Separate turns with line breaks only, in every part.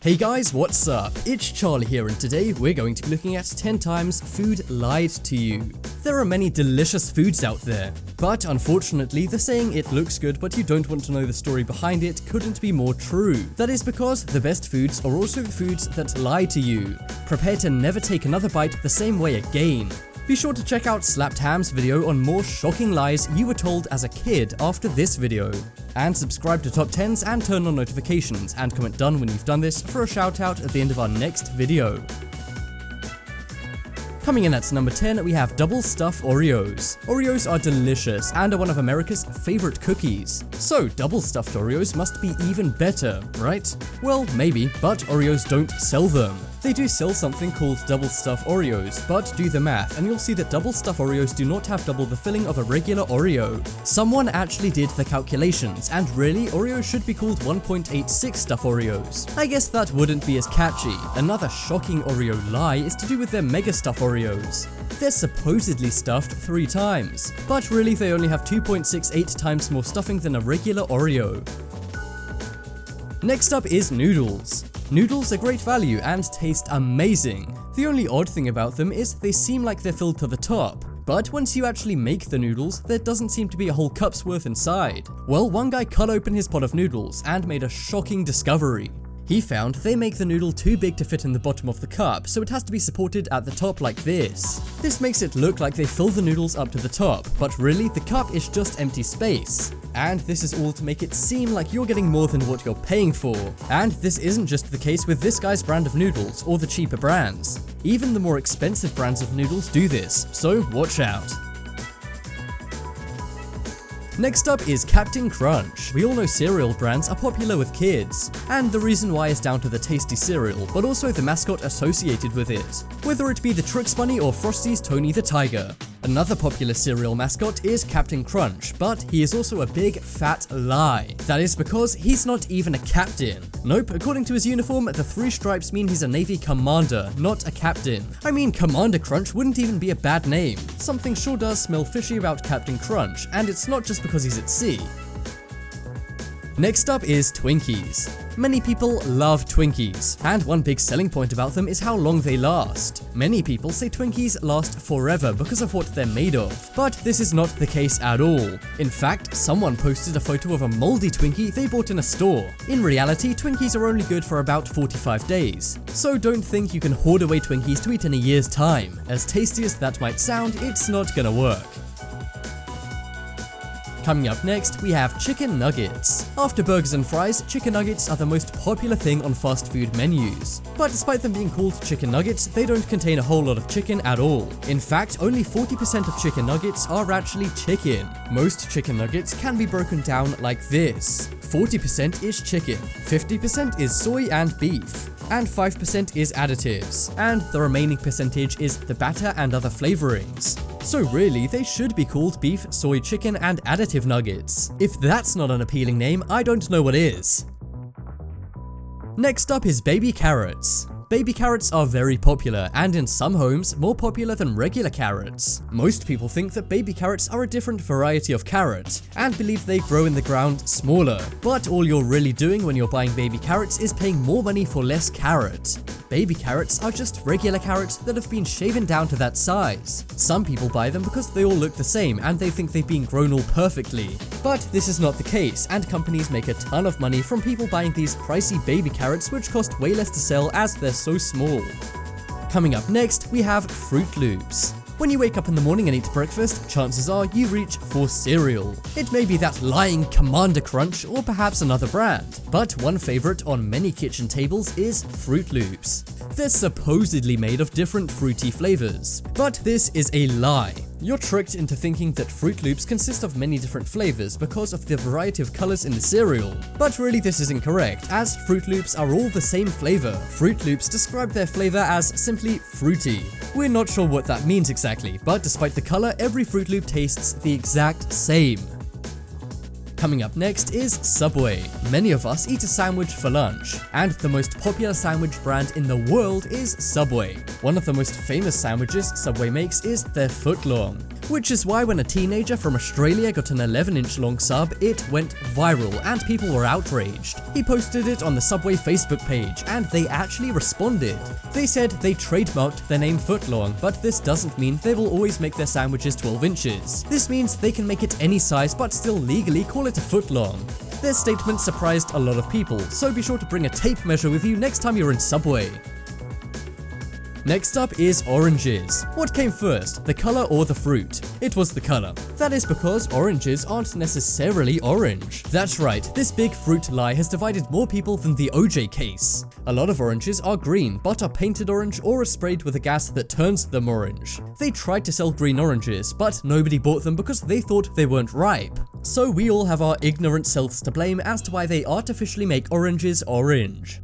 Hey guys, what's up? It's Charlie here, and today we're going to be looking at 10 times food lied to you. There are many delicious foods out there, but unfortunately the saying "it looks good but you don't want to know the story behind it" couldn't be more true. That is because the best foods are also the foods that lie to you. Prepare to never take another bite the same way again. Be sure to check out Slapped Ham's video on more shocking lies you were told as a kid after this video. And subscribe to Top 10s and turn on notifications, and comment done when you've done this for a shout out at the end of our next video. Coming in at number 10, we have double stuff Oreos. Oreos are delicious and are one of America's favorite cookies. So double stuffed Oreos must be even better, right? Well, maybe, but Oreos don't sell them. They do sell something called double stuff Oreos, but do the math and you'll see that double stuff Oreos do not have double the filling of a regular Oreo. Someone actually did the calculations, and really, Oreos should be called 1.86 stuff Oreos. I guess that wouldn't be as catchy. Another shocking Oreo lie is to do with their mega stuff Oreos. They're supposedly stuffed 3 times, but really they only have 2.68 times more stuffing than a regular Oreo. Next up is noodles. Noodles are great value and taste amazing. The only odd thing about them is they seem like they're filled to the top. But once you actually make the noodles, there doesn't seem to be a whole cup's worth inside. Well, one guy cut open his pot of noodles and made a shocking discovery. He found they make the noodle too big to fit in the bottom of the cup, so it has to be supported at the top like this. This makes it look like they fill the noodles up to the top, but really the cup is just empty space. And this is all to make it seem like you're getting more than what you're paying for. And this isn't just the case with this guy's brand of noodles or the cheaper brands. Even the more expensive brands of noodles do this, so watch out. Next up is Captain Crunch. We all know cereal brands are popular with kids, and the reason why is down to the tasty cereal, but also the mascot associated with it, whether it be the Trix Bunny or Frosty's Tony the Tiger. Another popular cereal mascot is Captain Crunch, but he is also a big fat lie. That is because he's not even a captain. Nope, according to his uniform, the 3 stripes mean he's a Navy commander, not a captain. I mean, Commander Crunch wouldn't even be a bad name. Something sure does smell fishy about Captain Crunch, and it's not just because he's at sea. Next up is Twinkies. Many people love Twinkies, and one big selling point about them is how long they last. Many people say Twinkies last forever because of what they're made of, but this is not the case at all. In fact, someone posted a photo of a moldy Twinkie they bought in a store. In reality, Twinkies are only good for about 45 days, so don't think you can hoard away Twinkies to eat in a year's time. As tasty as that might sound, it's not gonna work. Coming up next, we have chicken nuggets. After burgers and fries, chicken nuggets are the most popular thing on fast food menus. But despite them being called chicken nuggets, they don't contain a whole lot of chicken at all. In fact, only 40% of chicken nuggets are actually chicken. Most chicken nuggets can be broken down like this. 40% is chicken, 50% is soy and beef, and 5% is additives, and the remaining percentage is the batter and other flavorings. So really, they should be called beef, soy, chicken, and additive nuggets. If that's not an appealing name, I don't know what is. Next up is baby carrots. Baby carrots are very popular, and in some homes, more popular than regular carrots. Most people think that baby carrots are a different variety of carrot, and believe they grow in the ground smaller. But all you're really doing when you're buying baby carrots is paying more money for less carrot. Baby carrots are just regular carrots that have been shaven down to that size. Some people buy them because they all look the same and they think they've been grown all perfectly. But this is not the case, and companies make a ton of money from people buying these pricey baby carrots which cost way less to sell as they're so small. Coming up next, we have Fruit Loops. When you wake up in the morning and eat breakfast, chances are you reach for cereal. It may be that lying Commander Crunch or perhaps another brand, but one favorite on many kitchen tables is Fruit Loops. They're supposedly made of different fruity flavors, but this is a lie. You're tricked into thinking that Fruit Loops consist of many different flavors because of the variety of colors in the cereal. But really this is incorrect, as Fruit Loops are all the same flavor. Fruit Loops describe their flavor as simply fruity. We're not sure what that means exactly, but despite the color, every Fruit Loop tastes the exact same. Coming up next is Subway. Many of us eat a sandwich for lunch, and the most popular sandwich brand in the world is Subway. One of the most famous sandwiches Subway makes is their footlong. Which is why when a teenager from Australia got an 11-inch long sub, it went viral and people were outraged. He posted it on the Subway Facebook page and they actually responded. They said they trademarked their name footlong, but this doesn't mean they will always make their sandwiches 12 inches. This means they can make it any size but still legally call it a footlong. Their statement surprised a lot of people, so be sure to bring a tape measure with you next time you're in Subway. Next up is oranges. What came first, the color or the fruit? It was the color. That is because oranges aren't necessarily orange. That's right, this big fruit lie has divided more people than the OJ case. A lot of oranges are green, but are painted orange or are sprayed with a gas that turns them orange. They tried to sell green oranges, but nobody bought them because they thought they weren't ripe. So we all have our ignorant selves to blame as to why they artificially make oranges orange.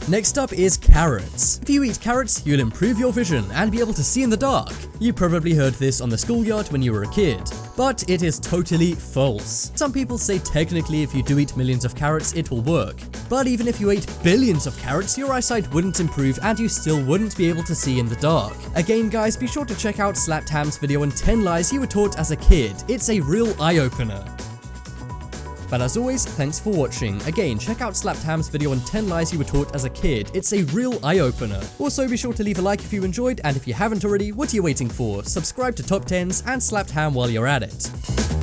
Next up is carrots. If you eat carrots, you'll improve your vision and be able to see in the dark. You probably heard this on the schoolyard when you were a kid, but it is totally false. Some people say technically if you do eat millions of carrots, it will work. But even if you ate billions of carrots, your eyesight wouldn't improve and you still wouldn't be able to see in the dark. Again guys, be sure to check out Slapped Ham's video on 10 lies you were taught as a kid. It's a real eye-opener. But as always, thanks for watching. Again, check out Slapped Ham's video on 10 lies you were taught as a kid. It's a real eye-opener. Also, be sure to leave a like if you enjoyed, and if you haven't already, what are you waiting for? Subscribe to Top 10s and Slapped Ham while you're at it.